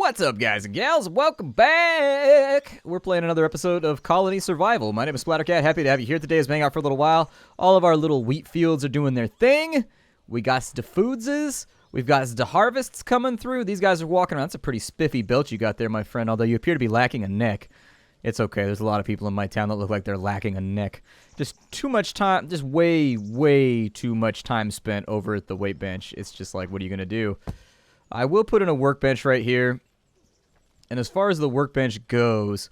What's up, guys and gals? Welcome back! We're playing another episode of Colony Survival. My name is Splattercat. Happy to have you here today. It's been out for a little while. All of our little wheat fields are doing their thing. We got the foodses. We've got the harvests coming through. These guys are walking around. That's a pretty spiffy belt you got there, my friend, although you appear to be lacking a neck. It's okay. There's a lot of people in my town that look like they're lacking a neck. Just too much time, just way too much time spent over at the weight bench. It's just like, what are you going to do? I will put in a workbench right here. And as far as the workbench goes,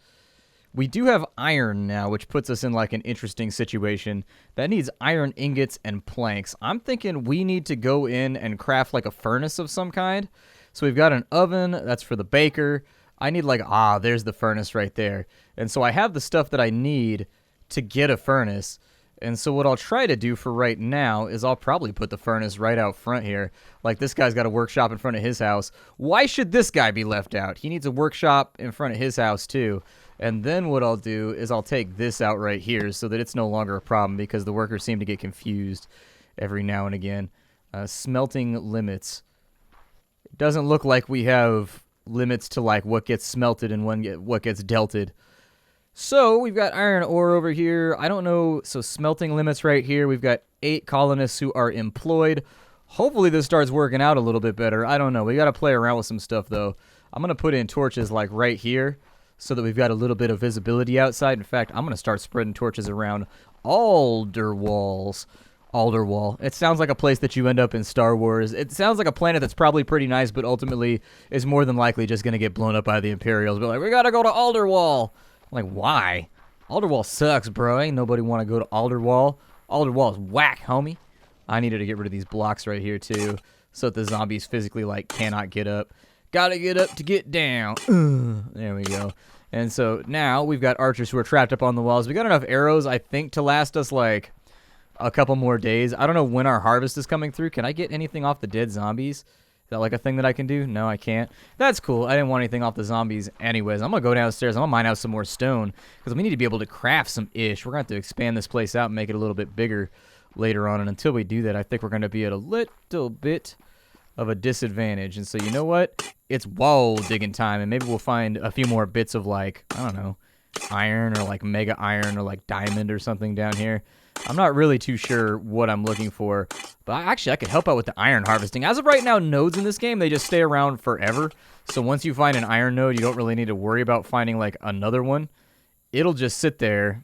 we do have iron now, which puts us in like an interesting situation. That needs iron ingots and planks. I'm thinking we need to go in and craft like a furnace of some kind. So we've got an oven. That's for the baker. I need like, there's the furnace right there. And so I have the stuff that I need to get a furnace. And so what I'll try to do for right now is I'll probably put the furnace right out front here. Like, this guy's got a workshop in front of his house. Why should this guy be left out? He needs a workshop in front of his house too. And then what I'll do is I'll take this out right here so that it's no longer a problem, because the workers seem to get confused every now and again. Smelting limits. It doesn't look like we have limits to like what gets smelted and what gets delted. So we've got iron ore over here. I don't know. So smelting limits right here. We've got 8 colonists who are employed. Hopefully this starts working out a little bit better. I don't know. We got to play around with some stuff though. I'm going to put in torches like right here so that we've got a little bit of visibility outside. In fact, I'm going to start spreading torches around Alderwalls. Alderwall. It sounds like a place that you end up in Star Wars. It sounds like a planet that's probably pretty nice, but ultimately is more than likely just going to get blown up by the Imperials. But like, we got to go to Alderwall. I'm like, why? Alderwall sucks, bro. Ain't nobody want to go to Alderwall. Alderwall is whack, homie. I needed to get rid of these blocks right here, too, so that the zombies physically, like, cannot get up. Gotta get up to get down. There we go. And so now we've got archers who are trapped up on the walls. We got enough arrows, I think, to last us, like, a couple more days. I don't know when our harvest is coming through. Can I get anything off the dead zombies? Is that like a thing that I can do? No, I can't. That's cool. I didn't want anything off the zombies anyways. I'm going to go downstairs. I'm going to mine out some more stone because we need to be able to craft some ish. We're going to have to expand this place out and make it a little bit bigger later on. And until we do that, I think we're going to be at a little bit of a disadvantage. And so you know what? It's wall digging time. And maybe we'll find a few more bits of like, I don't know, iron or like mega iron or like diamond or something down here. I'm not really too sure what I'm looking for, but I could help out with the iron harvesting. As of right now, nodes in this game, they just stay around forever. So once you find an iron node, you don't really need to worry about finding like another one. It'll just sit there.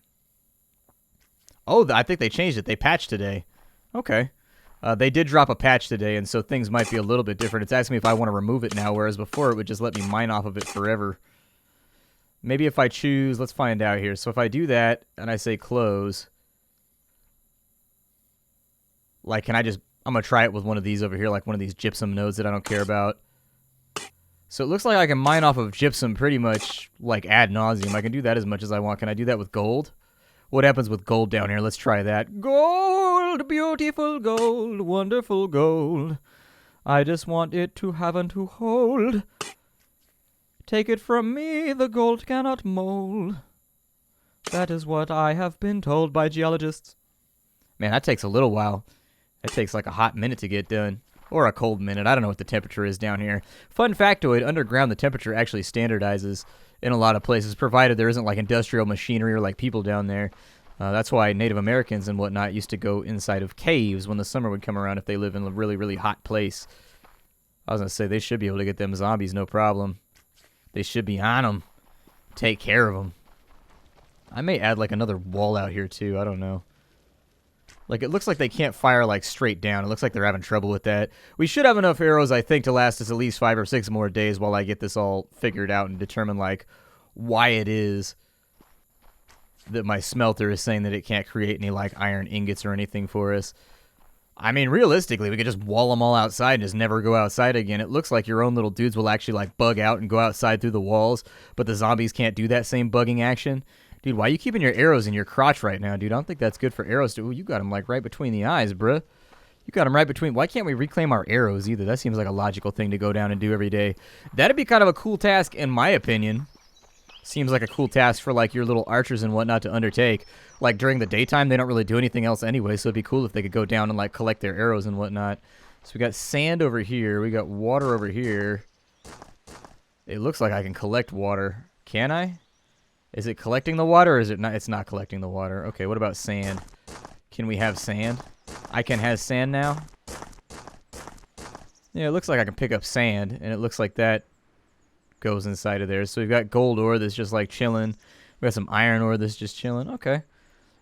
Oh, I think they changed it. They patched today. Okay. They did drop a patch today, and so things might be a little bit different. It's asking me if I want to remove it now, whereas before it would just let me mine off of it forever. Maybe if I choose, let's find out here. So if I do that and I say close, like, can I just, I'm going to try it with one of these over here, like one of these gypsum nodes that I don't care about. So it looks like I can mine off of gypsum pretty much, like, ad nauseum. I can do that as much as I want. Can I do that with gold? What happens with gold down here? Let's try that. Gold, beautiful gold, wonderful gold. I just want it to have and to hold. Take it from me, the gold cannot mold. That is what I have been told by geologists. Man, that takes a little while. It takes like a hot minute to get done. Or a cold minute. I don't know what the temperature is down here. Fun factoid, underground the temperature actually standardizes in a lot of places, provided there isn't like industrial machinery or like people down there. That's why Native Americans and whatnot used to go inside of caves when the summer would come around if they live in a really, really hot place. I was going to say, they should be able to get them zombies, no problem. They should be on them. Take care of them. I may add like another wall out here too. I don't know. Like, it looks like they can't fire, like, straight down. It looks like they're having trouble with that. We should have enough arrows, I think, to last us at least 5 or 6 more days while I get this all figured out and determine, like, why it is that my smelter is saying that it can't create any, like, iron ingots or anything for us. I mean, realistically, we could just wall them all outside and just never go outside again. It looks like your own little dudes will actually, like, bug out and go outside through the walls, but the zombies can't do that same bugging action. Dude, why are you keeping your arrows in your crotch right now, dude? I don't think that's good for arrows. Ooh, you got them, like, right between the eyes, bruh. You got them right between... Why can't we reclaim our arrows, either? That seems like a logical thing to go down and do every day. That'd be kind of a cool task, in my opinion. Seems like a cool task for, like, your little archers and whatnot to undertake. Like, during the daytime, they don't really do anything else anyway, so it'd be cool if they could go down and, like, collect their arrows and whatnot. So we got sand over here. We got water over here. It looks like I can collect water. Can I? Is it collecting the water or is it not? It's not collecting the water. Okay, what about sand? Can we have sand? I can have sand now? Yeah, it looks like I can pick up sand, and it looks like that goes inside of there. So we've got gold ore that's just like chilling. We got some iron ore that's just chilling. Okay.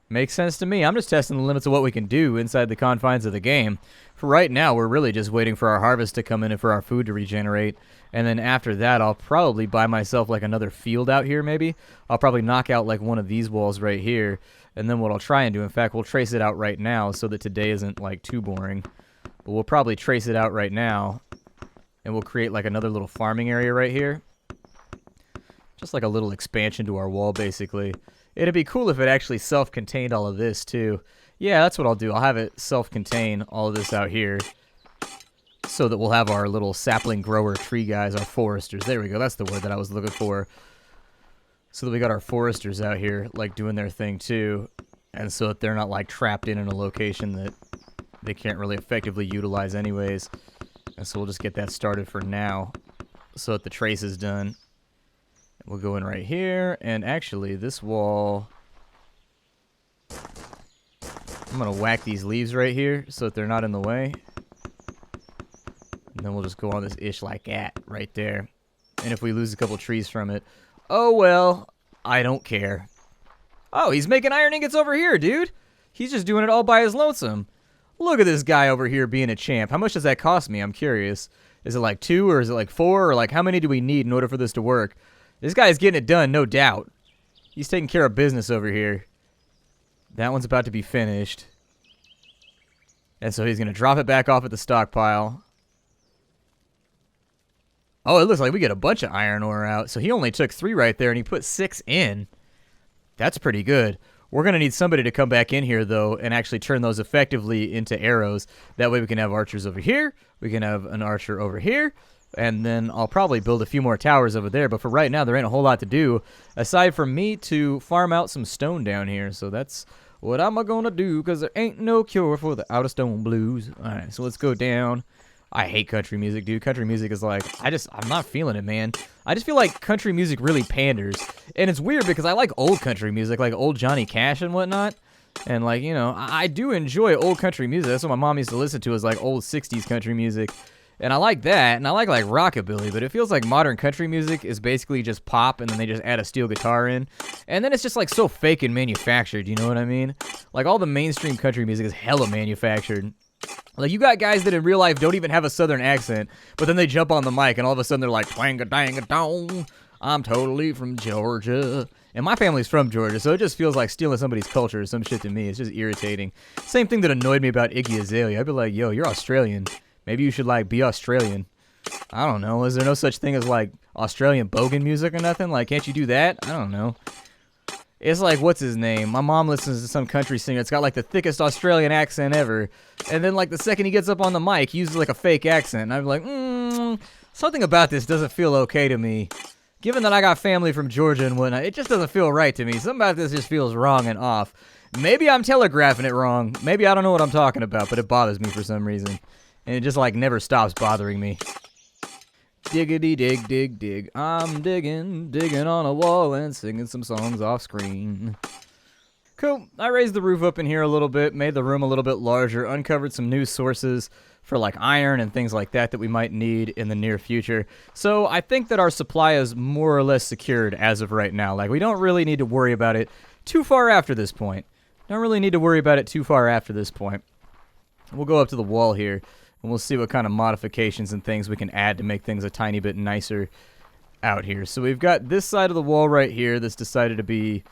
Makes sense to me. I'm just testing the limits of what we can do inside the confines of the game. For right now, we're really just waiting for our harvest to come in and for our food to regenerate. And then after that, I'll probably buy myself like another field out here maybe. I'll probably knock out like one of these walls right here. And then what I'll try and do, in fact, we'll trace it out right now so that today isn't like too boring. But we'll probably trace it out right now. And we'll create like another little farming area right here. Just like a little expansion to our wall, basically. It'd be cool if it actually self-contained all of this, too. Yeah, that's what I'll do. I'll have it self-contain all of this out here. So that we'll have our little sapling grower tree guys, our foresters. There we go. That's the word that I was looking for. So that we got our foresters out here, like, doing their thing, too. And so that they're not, like, trapped in a location that they can't really effectively utilize anyways. And so we'll just get that started for now. So that the trace is done. We'll go in right here, and actually, this wall, I'm going to whack these leaves right here so that they're not in the way. And then we'll just go on this ish like that right there. And if we lose a couple trees from it, oh well, I don't care. Oh, he's making iron ingots over here, dude. He's just doing it all by his lonesome. Look at this guy over here being a champ. How much does that cost me? I'm curious. Is it like 2 or is it like 4? Or like how many do we need in order for this to work? This guy's getting it done, no doubt. He's taking care of business over here. That one's about to be finished. And so he's going to drop it back off at the stockpile. Oh, it looks like we get a bunch of iron ore out. So he only took 3 right there, and he put 6 in. That's pretty good. We're going to need somebody to come back in here, though, and actually turn those effectively into arrows. That way we can have archers over here. We can have an archer over here. And then I'll probably build a few more towers over there. But for right now, there ain't a whole lot to do aside from me to farm out some stone down here. So that's what I'm going to do because there ain't no cure for the out-of-stone blues. All right, so let's go down. I hate country music, dude. Country music is like, I'm not feeling it, man. I just feel like country music really panders. And it's weird because I like old country music, like old Johnny Cash and whatnot. And like, you know, I do enjoy old country music. That's what my mom used to listen to, is like old 60s country music. And I like that, and I like rockabilly, but it feels like modern country music is basically just pop, and then they just add a steel guitar in. And then it's just like so fake and manufactured, you know what I mean? Like all the mainstream country music is hella manufactured. Like you got guys that in real life don't even have a southern accent, but then they jump on the mic and all of a sudden they're like, twang-a-dang-a-dong, I'm totally from Georgia. And my family's from Georgia, so it just feels like stealing somebody's culture or some shit to me. It's just irritating. Same thing that annoyed me about Iggy Azalea. I'd be like, yo, you're Australian. Maybe you should, like, be Australian. I don't know. Is there no such thing as, like, Australian bogan music or nothing? Like, can't you do that? I don't know. It's like, what's his name? My mom listens to some country singer. It's got, like, the thickest Australian accent ever. And then, like, the second he gets up on the mic, he uses, like, a fake accent. And I'm like, something about this doesn't feel okay to me. Given that I got family from Georgia and whatnot, it just doesn't feel right to me. Something about this just feels wrong and off. Maybe I'm telegraphing it wrong. Maybe I don't know what I'm talking about, but it bothers me for some reason. And it just, like, never stops bothering me. Diggity dig, dig, dig. I'm digging on a wall and singing some songs off screen. Cool. I raised the roof up in here a little bit, made the room a little bit larger, uncovered some new sources for, like, iron and things like that we might need in the near future. So I think that our supply is more or less secured as of right now. Like, we don't really need to worry about it too far after this point. Don't really need to worry about it too far after this point. We'll go up to the wall here. And we'll see what kind of modifications and things we can add to make things a tiny bit nicer out here. So we've got this side of the wall right here that's decided to be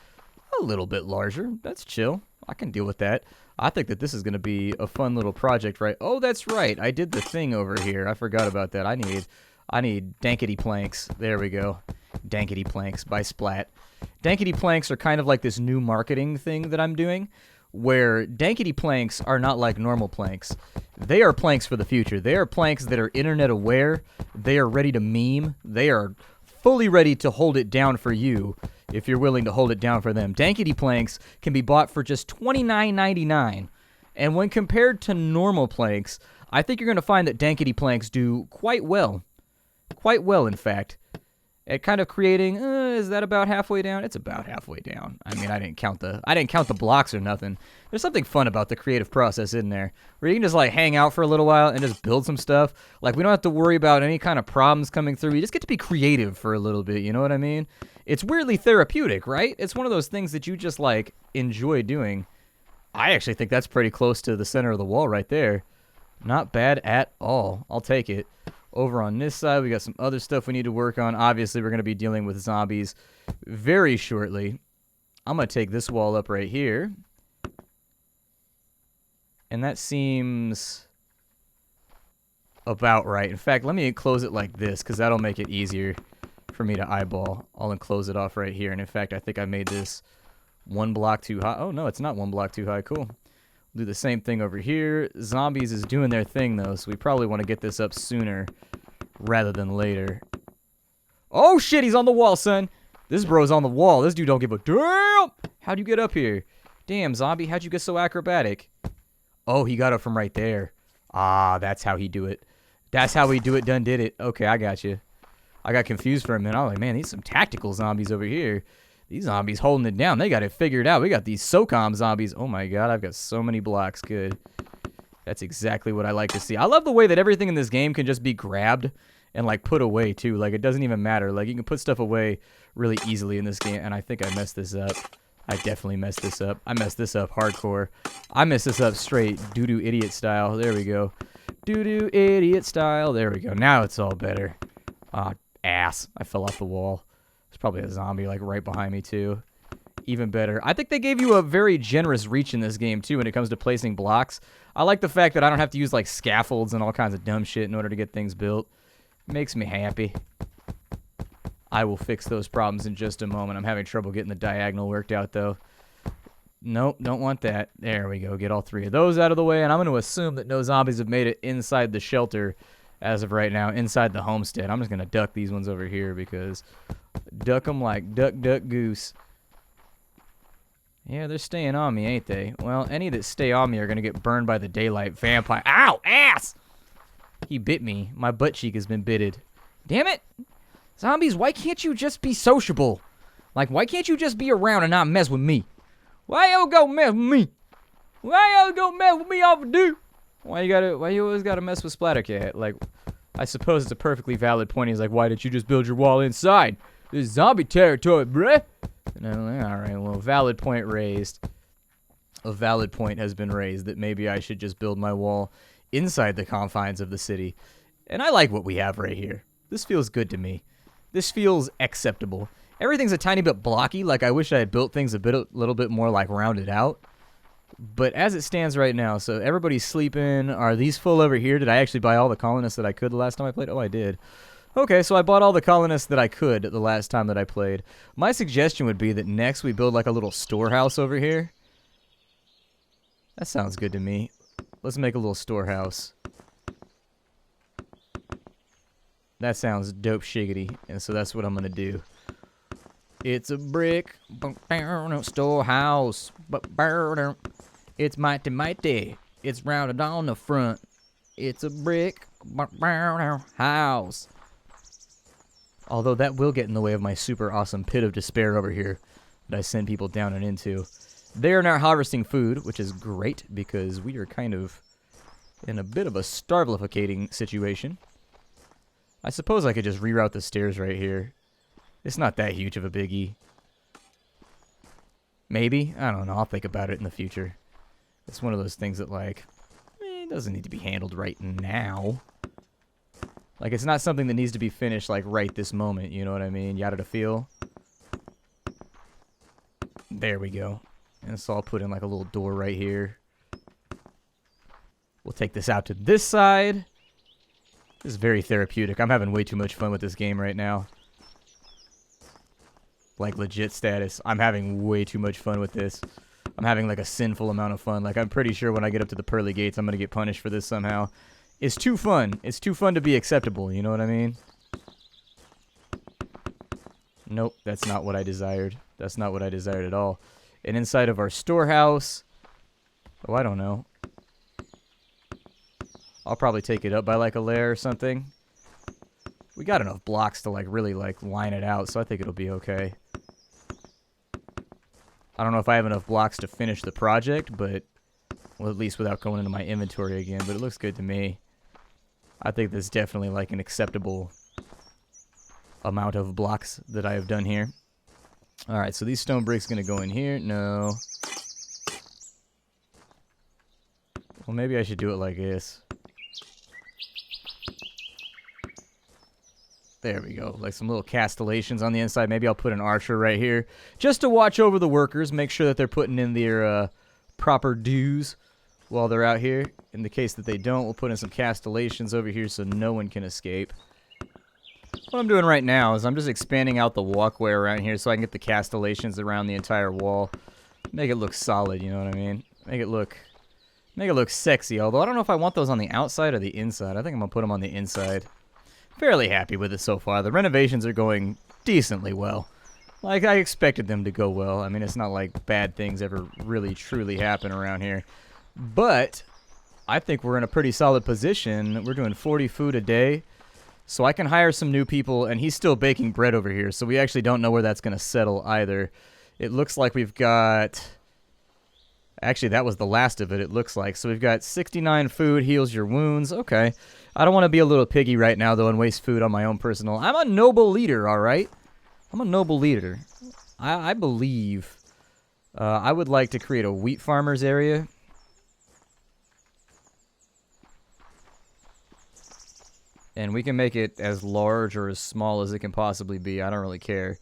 a little bit larger. That's chill. I can deal with that. I think that this is going to be a fun little project, right? Oh, that's right. I did the thing over here. I forgot about that. I need dankety planks. There we go. Dankety planks by Splat. Dankety planks are kind of like this new marketing thing that I'm doing, where dankety planks are not like normal planks. They are planks for the future. They are planks that are internet aware. They are ready to meme. They are fully ready to hold it down for you if you're willing to hold it down for them. Dankety planks can be bought for just $29.99. And when compared to normal planks, I think you're going to find that dankety planks do quite well. Quite well, in fact. at kind of creating. Is that about halfway down? It's about halfway down. I mean, I didn't count the blocks or nothing. There's something fun about the creative process in there, where you can just like hang out for a little while and just build some stuff. Like we don't have to worry about any kind of problems coming through. You just get to be creative for a little bit. You know what I mean? It's weirdly therapeutic, right? It's one of those things that you just like enjoy doing. I actually think that's pretty close to the center of the wall right there. Not bad at all. I'll take it. Over on this side, we got some other stuff we need to work on. Obviously, we're going to be dealing with zombies very shortly. I'm going to take this wall up right here. And that seems about right. In fact, let me enclose it like this, because that'll make it easier for me to eyeball. I'll enclose it off right here. And in fact, I think I made this one block too high. Oh, no, it's not one block too high. Cool. Do the same thing over here. Zombies is doing their thing, though, so we probably want to get this up sooner rather than later. Oh, shit, he's on the wall, son. This bro's on the wall. This dude don't give a damn. How'd you get up here? Damn, zombie, how'd you get so acrobatic? Oh, he got up from right there. Ah, that's how he do it. That's how he do it, done did it. Okay, I got you. I got confused for a minute. I was like, man, these some tactical zombies over here. These zombies holding it down. They got it figured out. We got these SOCOM zombies. Oh my god, I've got so many blocks. Good. That's exactly what I like to see. I love the way that everything in this game can just be grabbed and like put away too. Like it doesn't even matter. Like you can put stuff away really easily in this game. And I think I messed this up. I definitely messed this up. I messed this up hardcore. I messed this up straight doo-doo idiot style. There we go. Doo-doo idiot style. There we go. Now it's all better. Ah, ass. I fell off the wall. There's probably a zombie like right behind me too. Even better. I think they gave you a very generous reach in this game too when it comes to placing blocks. I like the fact that I don't have to use like scaffolds and all kinds of dumb shit in order to get things built. Makes me happy. I will fix those problems in just a moment. I'm having trouble getting the diagonal worked out though. Nope, don't want that. There we go. Get all three of those out of the way, and I'm going to assume that no zombies have made it inside the shelter as of right now, inside the homestead. I'm just going to duck these ones over here because duck them like duck, duck, goose. Yeah, they're staying on me, ain't they? Well, any that stay on me are going to get burned by the daylight vampire. Ow! Ass! He bit me. My butt cheek has been bitted. Damn it! Zombies, why can't you just be sociable? Like, why can't you just be around and not mess with me? Why y'all go mess with me? Why y'all go mess with me off a do? Why you always gotta mess with Splattercat? Like, I suppose it's a perfectly valid point. He's like, why didn't you just build your wall inside? This is zombie territory, bruh. And I'm like, alright, well, valid point raised. A valid point has been raised that maybe I should just build my wall inside the confines of the city. And I like what we have right here. This feels good to me. This feels acceptable. Everything's a tiny bit blocky. Like, I wish I had built things a little bit more, like, rounded out. But as it stands right now, so everybody's sleeping. Are these full over here? Did I actually buy all the colonists that I could the last time I played? Oh, I did. Okay, so I bought all the colonists that I could the last time that I played. My suggestion would be that next we build, like, a little storehouse over here. That sounds good to me. Let's make a little storehouse. That sounds dope shiggity, and so that's what I'm going to do. It's a brick storehouse. It's mighty mighty. It's rounded on the front. It's a brick house. Although that will get in the way of my super awesome pit of despair over here that I send people down and into. They are now harvesting food, which is great because we are kind of in a bit of a starvilificating situation. I suppose I could just reroute the stairs right here. It's not that huge of a biggie. Maybe? I don't know. I'll think about it in the future. It's one of those things that, like, it doesn't need to be handled right now. Like, it's not something that needs to be finished, like, right this moment. You know what I mean? Yada to feel. There we go. And so I'll put in, like, a little door right here. We'll take this out to this side. This is very therapeutic. I'm having way too much fun with this game right now. Like, legit status. I'm having way too much fun with this. I'm having, like, a sinful amount of fun. Like, I'm pretty sure when I get up to the pearly gates, I'm going to get punished for this somehow. It's too fun. It's too fun to be acceptable. You know what I mean? Nope, that's not what I desired. That's not what I desired at all. And inside of our storehouse... Oh, I don't know. I'll probably take it up by, like, a layer or something. We got enough blocks to like really like line it out, so I think it'll be okay. I don't know if I have enough blocks to finish the project, but well, at least without going into my inventory again, but it looks good to me. I think that's definitely like an acceptable amount of blocks that I have done here. Alright, so these stone bricks gonna go in here. No. Well, maybe I should do it like this. There we go. Like some little castellations on the inside. Maybe I'll put an archer right here just to watch over the workers, make sure that they're putting in their proper dues while they're out here. In the case that they don't, we'll put in some castellations over here so no one can escape. What I'm doing right now is I'm just expanding out the walkway around here so I can get the castellations around the entire wall. Make it look solid, you know what I mean? Make it look sexy, although I don't know if I want those on the outside or the inside. I think I'm going to put them on the inside. Fairly happy with it so far. The renovations are going decently well. Like, I expected them to go well. I mean, it's not like bad things ever really truly happen around here. But I think we're in a pretty solid position. We're doing 40 food a day. So I can hire some new people, and he's still baking bread over here. So we actually don't know where that's going to settle either. It looks like we've got... Actually, that was the last of it, it looks like. So we've got 69 food, heals your wounds. Okay. I don't want to be a little piggy right now, though, and waste food on my own personal... I'm a noble leader, all right? I'm a noble leader. I believe I would like to create a wheat farmer's area. And we can make it as large or as small as it can possibly be. I don't really care.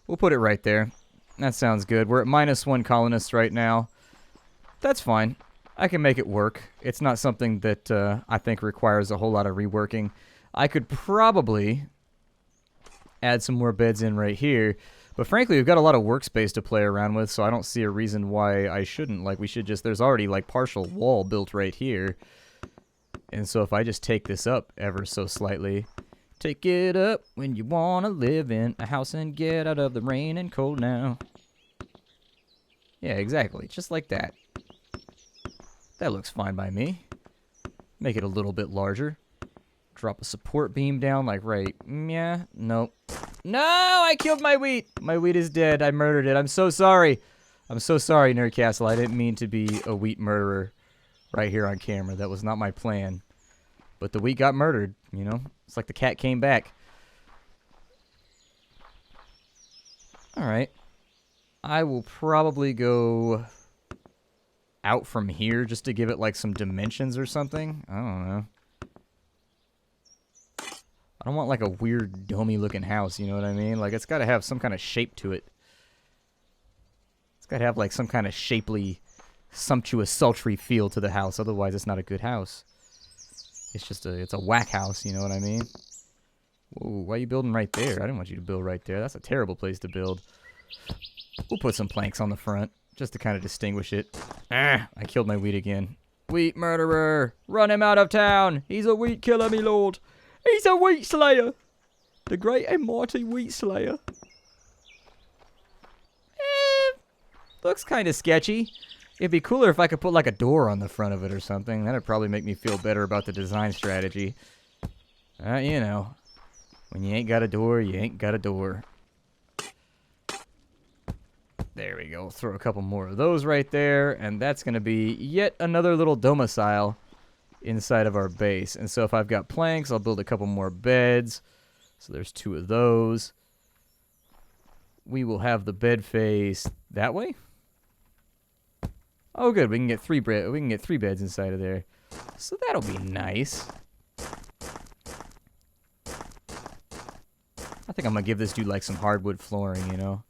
We'll put it right there. That sounds good. We're at -1 colonists right now. That's fine. I can make it work. It's not something that I think requires a whole lot of reworking. I could probably add some more beds in right here. But frankly, we've got a lot of workspace to play around with, so I don't see a reason why I shouldn't. Like, we should just... There's already, like, partial wall built right here. And so if I just take this up ever so slightly... Take it up when you want to live in a house and get out of the rain and cold now. Yeah, exactly. Just like that. That looks fine by me. Make it a little bit larger. Drop a support beam down, like right... Yeah, nope. No, I killed my wheat! My wheat is dead. I murdered it. I'm so sorry. I'm so sorry, Nerdcastle. I didn't mean to be a wheat murderer right here on camera. That was not my plan. But the wheat got murdered, you know? It's like the cat came back. Alright. I will probably go... out from here just to give it like some dimensions or something. I don't know. I don't want like a weird domey looking house, you know what I mean? Like it's got to have some kind of shape to it. It's got to have like some kind of shapely, sumptuous, sultry feel to the house. Otherwise it's not a good house. It's just it's a whack house, you know what I mean? Whoa, why are you building right there? I didn't want you to build right there. That's a terrible place to build. We'll put some planks on the front. Just to kind of distinguish it. Ah, I killed my wheat again. Wheat murderer! Run him out of town! He's a wheat killer, me lord! He's a wheat slayer! The great and mighty wheat slayer. Looks kind of sketchy. It'd be cooler if I could put like a door on the front of it or something. That'd probably make me feel better about the design strategy. You know. When you ain't got a door, you ain't got a door. There we go. Throw a couple more of those right there. And that's going to be yet another little domicile inside of our base. And so if I've got planks, I'll build a couple more beds. So there's 2 of those. We will have the bed face that way. Oh, good. We can get 3 beds inside of there. So that'll be nice. I think I'm going to give this dude like some hardwood flooring, you know.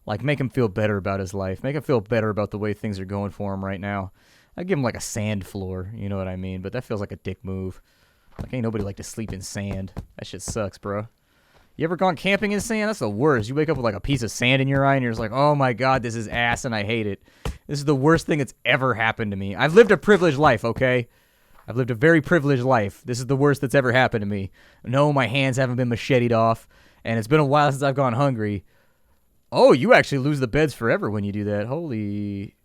Like, make him feel better about his life. Make him feel better about the way things are going for him right now. I'd give him, like, a sand floor. You know what I mean? But that feels like a dick move. Like, ain't nobody like to sleep in sand. That shit sucks, bro. You ever gone camping in sand? That's the worst. You wake up with, like, a piece of sand in your eye, and you're just like, oh, my God, this is ass, and I hate it. This is the worst thing that's ever happened to me. I've lived a privileged life, okay? I've lived a very privileged life. This is the worst that's ever happened to me. No, my hands haven't been macheted off, and it's been a while since I've gone hungry. Oh, you actually lose the beds forever when you do that. Holy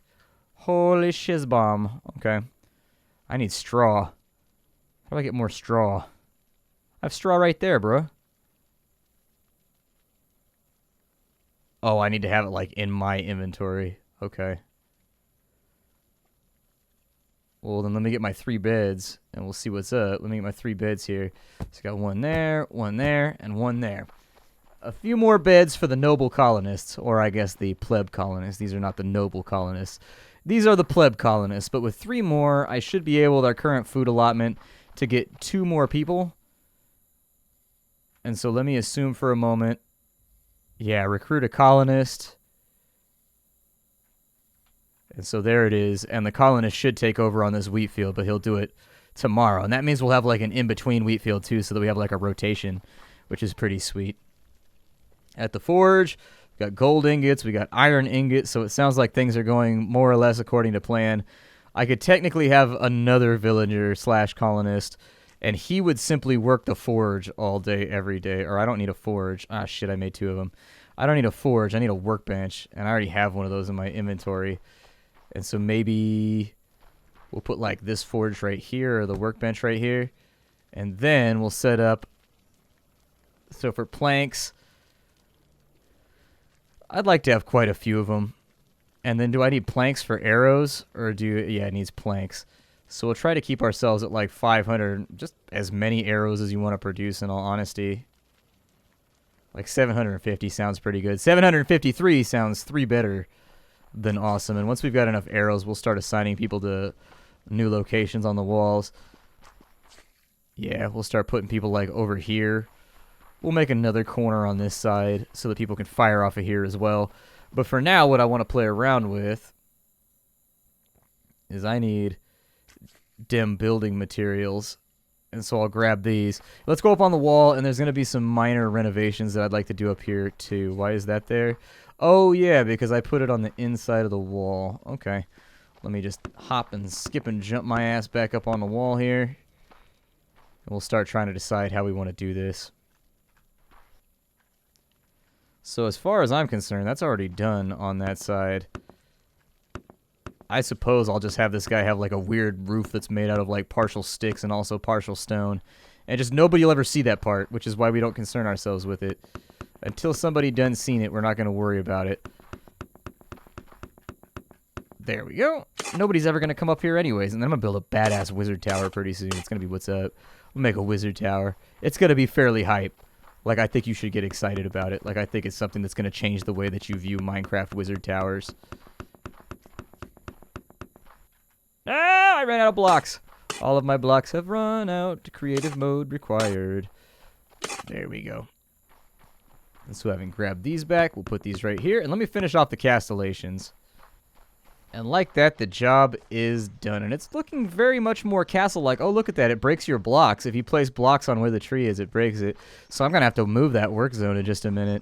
shizbomb. Okay. I need straw. How do I get more straw? I have straw right there, bro. Oh, I need to have it, like, in my inventory. Okay. Well, then let me get my 3 beds, and we'll see what's up. Let me get my 3 beds here. So I got one there, and one there. A few more beds for the noble colonists, or I guess the pleb colonists. These are not the noble colonists. These are the pleb colonists, but with 3 more, I should be able, with our current food allotment, to get 2 more people. And so let me assume for a moment, yeah, recruit a colonist. And so there it is, and the colonist should take over on this wheat field, but he'll do it tomorrow. And that means we'll have like an in-between wheat field too, so that we have like a rotation, which is pretty sweet. At the forge, we got gold ingots, we got iron ingots, so it sounds like things are going more or less according to plan. I could technically have another villager / colonist, and he would simply work the forge all day, every day. Or I don't need a forge. Ah, shit, I made 2 of them. I don't need a forge, I need a workbench, and I already have one of those in my inventory. And so maybe we'll put like this forge right here, or the workbench right here. And then we'll set up, so for planks, I'd like to have quite a few of them. And then do I need planks for arrows? Or yeah, it needs planks. So we'll try to keep ourselves at like 500, just as many arrows as you want to produce in all honesty. Like 750 sounds pretty good. 753 sounds 3 better than awesome. And once we've got enough arrows, we'll start assigning people to new locations on the walls. Yeah, we'll start putting people like over here. We'll make another corner on this side so that people can fire off of here as well. But for now, what I want to play around with is I need dim building materials. And so I'll grab these. Let's go up on the wall, and there's going to be some minor renovations that I'd like to do up here too. Why is that there? Oh, yeah, because I put it on the inside of the wall. Okay. Let me just hop and skip and jump my ass back up on the wall here. And we'll start trying to decide how we want to do this. So as far as I'm concerned, that's already done on that side. I suppose I'll just have this guy have like a weird roof that's made out of like partial sticks and also partial stone. And just nobody will ever see that part, which is why we don't concern ourselves with it. Until somebody done seen it, we're not going to worry about it. There we go. Nobody's ever going to come up here anyways. And then I'm going to build a badass wizard tower pretty soon. It's going to be what's up. We'll make a wizard tower. It's going to be fairly hype. Like, I think you should get excited about it. Like, I think it's something that's going to change the way that you view Minecraft wizard towers. Ah, I ran out of blocks. All of my blocks have run out. Creative mode required. There we go. And so having grabbed these back, we'll put these right here. And let me finish off the castellations. And like that, the job is done. And it's looking very much more castle-like. Oh, look at that. It breaks your blocks. If you place blocks on where the tree is, it breaks it. So I'm going to have to move that work zone in just a minute.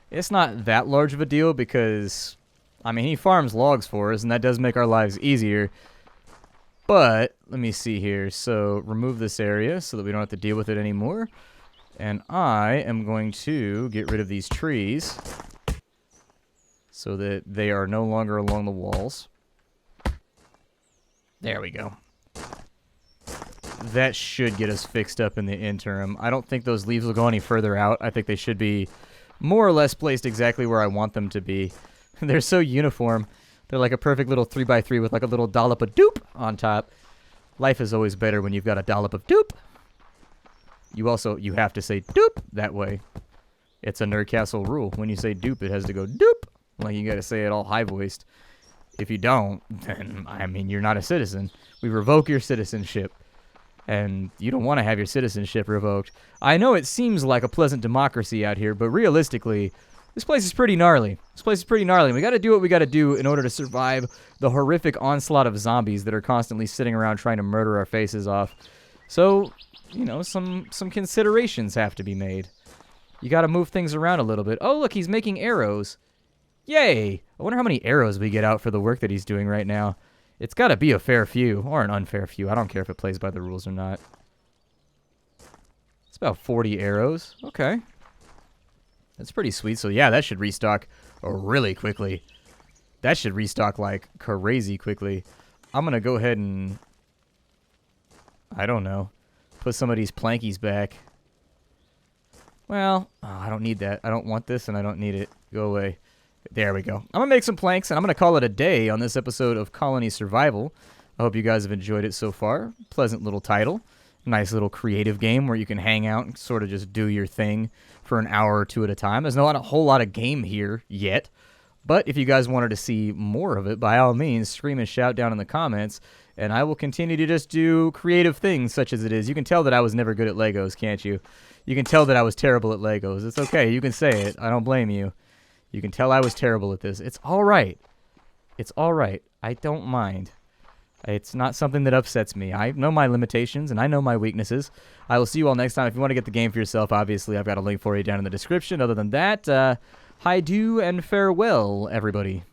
It's not that large of a deal because, I mean, he farms logs for us, and that does make our lives easier. But, let me see here. So, remove this area so that we don't have to deal with it anymore. And I am going to get rid of these trees so that they are no longer along the walls. There we go. That should get us fixed up in the interim. I don't think those leaves will go any further out. I think they should be more or less placed exactly where I want them to be. They're so uniform. They're like a perfect little 3x3 with like a little dollop of doop on top. Life is always better when you've got a dollop of doop. You have to say doop that way. It's a Nerdcastle rule. When you say doop, it has to go doop. Like, you gotta say it all high-voiced. If you don't, then, I mean, you're not a citizen. We revoke your citizenship. And you don't want to have your citizenship revoked. I know it seems like a pleasant democracy out here, but realistically, this place is pretty gnarly. This place is pretty gnarly. We gotta do what we gotta do in order to survive the horrific onslaught of zombies that are constantly sitting around trying to murder our faces off. So, you know, some considerations have to be made. You gotta move things around a little bit. Oh, look, he's making arrows. Yay! I wonder how many arrows we get out for the work that he's doing right now. It's gotta be a fair few, or an unfair few. I don't care if it plays by the rules or not. It's about 40 arrows. Okay. That's pretty sweet. So yeah, that should restock really quickly. That should restock like crazy quickly. I'm gonna go ahead and, I don't know, put some of these plankies back. Well, I don't need that. I don't want this and I don't need it. Go away. There we go. I'm going to make some planks, and I'm going to call it a day on this episode of Colony Survival. I hope you guys have enjoyed it so far. Pleasant little title. Nice little creative game where you can hang out and sort of just do your thing for an hour or two at a time. There's not a whole lot of game here yet, but if you guys wanted to see more of it, by all means, scream and shout down in the comments, and I will continue to just do creative things such as it is. You can tell that I was never good at Legos, can't you? You can tell that I was terrible at Legos. It's okay. You can say it. I don't blame you. You can tell I was terrible at this. It's all right. It's all right. I don't mind. It's not something that upsets me. I know my limitations, and I know my weaknesses. I will see you all next time. If you want to get the game for yourself, obviously, I've got a link for you down in the description. Other than that, hi-do and farewell, everybody.